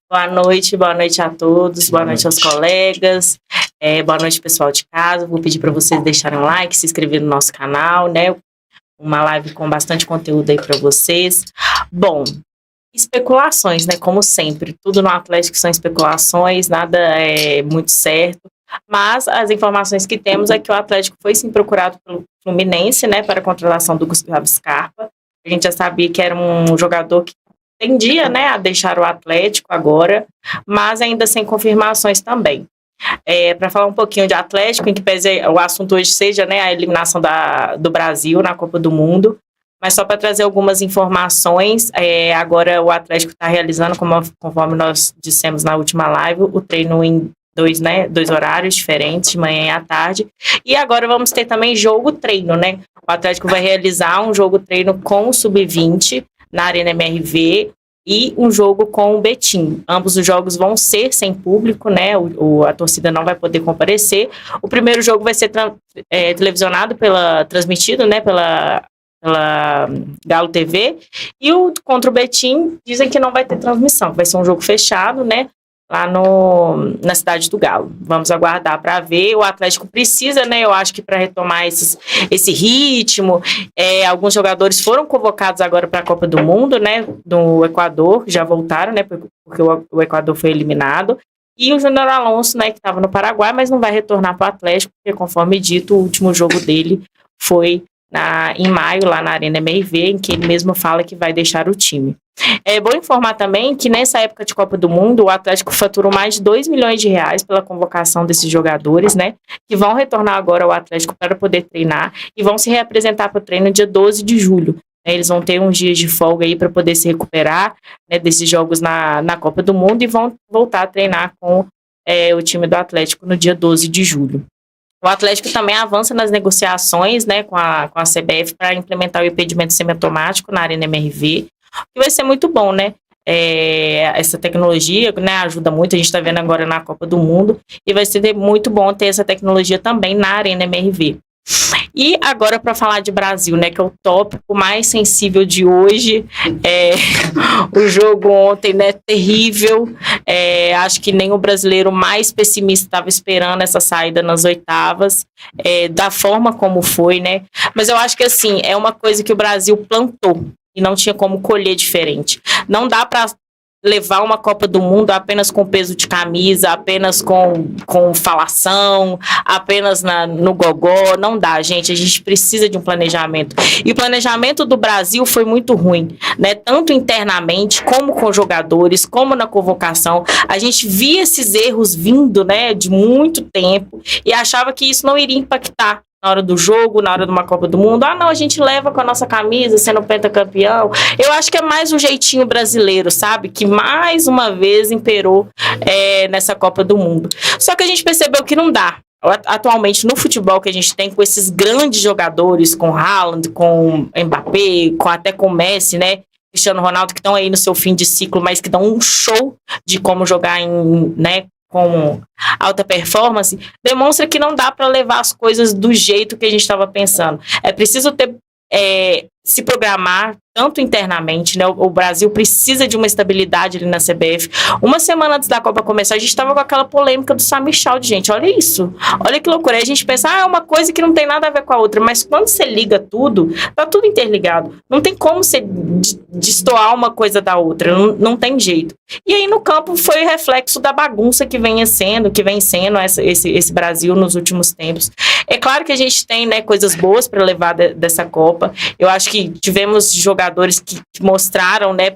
Boa noite a todos, boa noite aos colegas, boa noite pessoal de casa. Vou pedir para vocês deixarem um like, se inscrever no nosso canal, né? Uma live com bastante conteúdo aí para vocês. Bom, especulações, né? Como sempre, tudo no Atlético são especulações, nada é muito certo. Mas as informações que temos é que o Atlético foi sim procurado pelo Fluminense, né? Para a contratação do Gustavo Scarpa. A gente já sabia que era um jogador que tendia, né, a deixar o Atlético agora, mas ainda sem confirmações também. Para falar um pouquinho de Atlético, em que pese o assunto hoje seja, né, a eliminação do Brasil na Copa do Mundo, mas só para trazer algumas informações, agora o Atlético está realizando, conforme nós dissemos na última live, o treino em dois horários diferentes, de manhã e à tarde, e agora vamos ter também jogo-treino, né? O Atlético vai realizar um jogo-treino com o Sub-20, na Arena MRV, e um jogo com o Betim. Ambos os jogos vão ser sem público, né? A torcida não vai poder comparecer. O primeiro jogo vai ser televisionado transmitido, né? Pela Galo TV, e o contra o Betim dizem que não vai ter transmissão, vai ser um jogo fechado, né? Lá na cidade do Galo. Vamos aguardar para ver. O Atlético precisa, né? Eu acho que para retomar esse ritmo. Alguns jogadores foram convocados agora para a Copa do Mundo, né? Do Equador, já voltaram, né? Porque o Equador foi eliminado. E o Júnior Alonso, né? Que estava no Paraguai, mas não vai retornar para o Atlético, porque, conforme dito, o último jogo dele foi em maio, lá na Arena MRV, em que ele mesmo fala que vai deixar o time. É bom informar também que nessa época de Copa do Mundo, o Atlético faturou mais de 2 milhões de reais pela convocação desses jogadores, né, que vão retornar agora ao Atlético para poder treinar e vão se reapresentar para o treino dia 12 de julho. Eles vão ter uns dias de folga aí para poder se recuperar, né, desses jogos na Copa do Mundo e vão voltar a treinar com o time do Atlético no dia 12 de julho. O Atlético também avança nas negociações, né, com a CBF para implementar o impedimento semiautomático na Arena MRV, que vai ser muito bom, né? Essa tecnologia, né, ajuda muito, a gente está vendo agora na Copa do Mundo, e vai ser muito bom ter essa tecnologia também na Arena MRV. E agora, para falar de Brasil, né, que é o tópico mais sensível de hoje, o jogo ontem, né, terrível, acho que nem o brasileiro mais pessimista estava esperando essa saída nas oitavas, da forma como foi, né, mas eu acho que, assim, é uma coisa que o Brasil plantou e não tinha como colher diferente. Não dá para levar uma Copa do Mundo apenas com peso de camisa, apenas com falação, apenas no gogó, não dá, gente, a gente precisa de um planejamento, e o planejamento do Brasil foi muito ruim, né, tanto internamente, como com jogadores, como na convocação, a gente via esses erros vindo, né, de muito tempo, e achava que isso não iria impactar na hora do jogo, na hora de uma Copa do Mundo. Não, a gente leva com a nossa camisa, sendo pentacampeão. Eu acho que é mais o jeitinho brasileiro, sabe? Que mais uma vez imperou nessa Copa do Mundo. Só que a gente percebeu que não dá. Atualmente, no futebol que a gente tem, com esses grandes jogadores, com Haaland, com Mbappé, até com Messi, né? Cristiano Ronaldo, que estão aí no seu fim de ciclo, mas que dão um show de como jogar com alta performance, demonstra que não dá para levar as coisas do jeito que a gente estava pensando. É preciso se programar tanto internamente, né? O Brasil precisa de uma estabilidade ali na CBF. Uma semana antes da Copa começar, a gente estava com aquela polêmica do Samir Chald, gente. Olha isso. Olha que loucura. Aí a gente pensa, é uma coisa que não tem nada a ver com a outra, mas quando você liga tudo, tá tudo interligado. Não tem como você destoar uma coisa da outra. Não tem jeito. E aí no campo foi reflexo da bagunça que vem sendo esse Brasil nos últimos tempos. É claro que a gente tem, né, coisas boas para levar dessa Copa. Eu acho que tivemos jogadores que mostraram, né,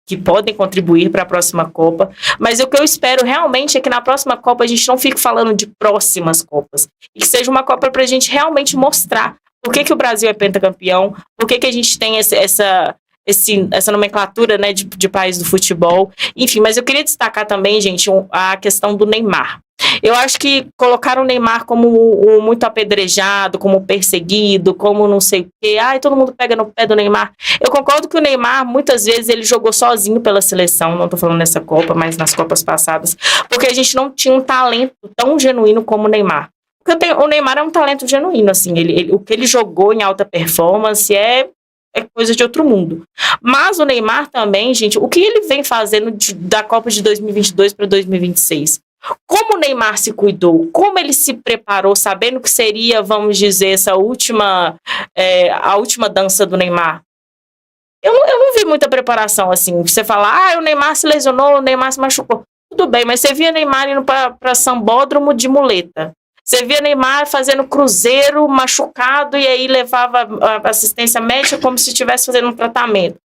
que podem contribuir para a próxima Copa, mas o que eu espero realmente é que na próxima Copa a gente não fique falando de próximas Copas, e que seja uma Copa para a gente realmente mostrar por que o Brasil é pentacampeão, por que a gente tem essa nomenclatura, né, de país do futebol, enfim. Mas eu queria destacar também, gente, a questão do Neymar. Eu acho que colocaram o Neymar como muito apedrejado, como perseguido, como não sei o quê. Todo mundo pega no pé do Neymar. Eu concordo que o Neymar, muitas vezes, ele jogou sozinho pela seleção, não tô falando nessa Copa, mas nas Copas passadas, porque a gente não tinha um talento tão genuíno como o Neymar. Porque o Neymar é um talento genuíno, assim, o que ele jogou em alta performance é é coisa de outro mundo. Mas o Neymar também, gente, o que ele vem fazendo da Copa de 2022 para 2026? Como o Neymar se cuidou, como ele se preparou, sabendo que seria, vamos dizer, essa última, a última dança do Neymar. Eu não vi muita preparação, assim. Você fala, o Neymar se lesionou, o Neymar se machucou. Tudo bem, mas você via Neymar indo para Sambódromo de muleta. Você via Neymar fazendo cruzeiro, machucado, e aí levava a assistência médica como se estivesse fazendo um tratamento.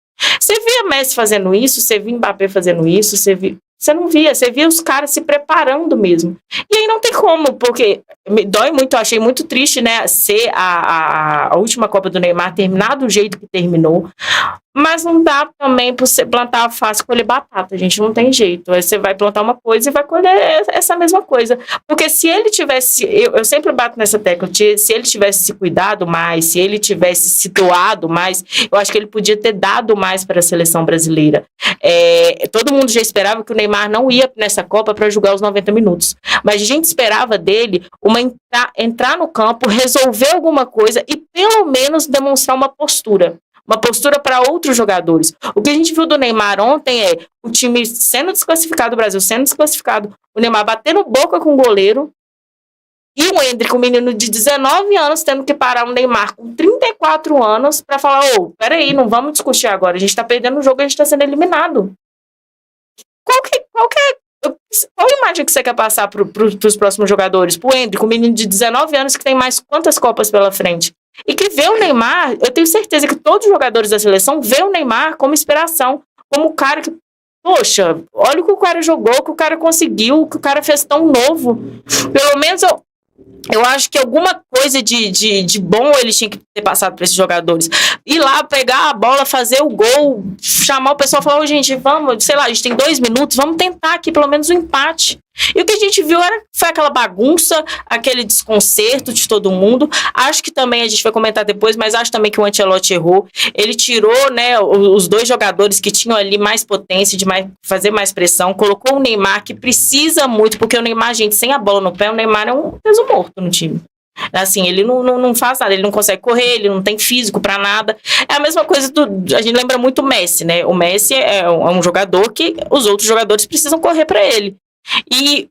Você via Messi fazendo isso, você via Mbappé fazendo isso, você não via, você via os caras se preparando mesmo. E aí não tem como, porque me dói muito, eu achei muito triste, né, ser a última Copa do Neymar terminar do jeito que terminou. Mas não dá também para você plantar alface e colher batata, gente, não tem jeito. Aí você vai plantar uma coisa e vai colher essa mesma coisa. Porque se ele tivesse, eu sempre bato nessa tecla, se ele tivesse se cuidado mais, se ele tivesse se doado mais, eu acho que ele podia ter dado mais para a seleção brasileira. Todo mundo já esperava que o Neymar não ia nessa Copa para jogar os 90 minutos. Mas a gente esperava dele entrar no campo, resolver alguma coisa e pelo menos demonstrar uma postura. Uma postura para outros jogadores. O que a gente viu do Neymar ontem é o time sendo desclassificado, o Brasil sendo desclassificado, o Neymar batendo boca com o goleiro e o Endrick, um menino de 19 anos, tendo que parar o Neymar com 34 anos para falar, peraí, não vamos discutir agora, a gente tá perdendo o jogo, a gente tá sendo eliminado. Qual imagem que você quer passar pros próximos jogadores? Pro Endrick, um menino de 19 anos que tem mais quantas Copas pela frente? E que vê o Neymar, eu tenho certeza que todos os jogadores da seleção vê o Neymar como inspiração, como o cara que, poxa, olha o que o cara jogou, o que o cara conseguiu, o que o cara fez tão novo. Pelo menos eu acho que alguma coisa de bom ele tinha que ter passado para esses jogadores. Ir lá, pegar a bola, fazer o gol, chamar o pessoal e falar, gente, vamos, sei lá, a gente tem 2 minutos, vamos tentar aqui pelo menos um empate. E o que a gente viu foi aquela bagunça, aquele desconcerto de todo mundo. Acho que também, a gente vai comentar depois, mas acho também que o Ancelotti errou. Ele tirou, né, os 2 jogadores que tinham ali mais potência, de fazer mais pressão. Colocou o Neymar, que precisa muito, porque o Neymar, gente, sem a bola no pé, o Neymar é um peso morto no time. Assim, ele não faz nada, ele não consegue correr, ele não tem físico pra nada. É a mesma coisa a gente lembra muito o Messi, né? O Messi é um jogador que os outros jogadores precisam correr pra ele. E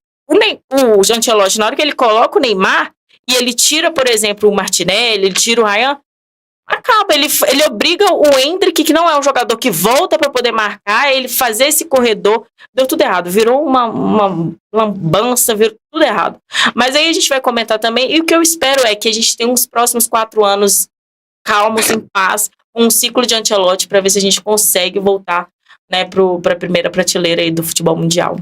o Ancelotti, na hora que ele coloca o Neymar e ele tira, por exemplo, o Martinelli, ele tira o Ryan, acaba, ele obriga o Endrick, que não é um jogador que volta para poder marcar, ele fazer esse corredor, deu tudo errado, virou uma lambança, virou tudo errado. Mas aí a gente vai comentar também, e o que eu espero é que a gente tenha uns próximos 4 anos calmos, em paz, com um ciclo de Ancelotti, para ver se a gente consegue voltar, né, para a primeira prateleira aí do futebol mundial.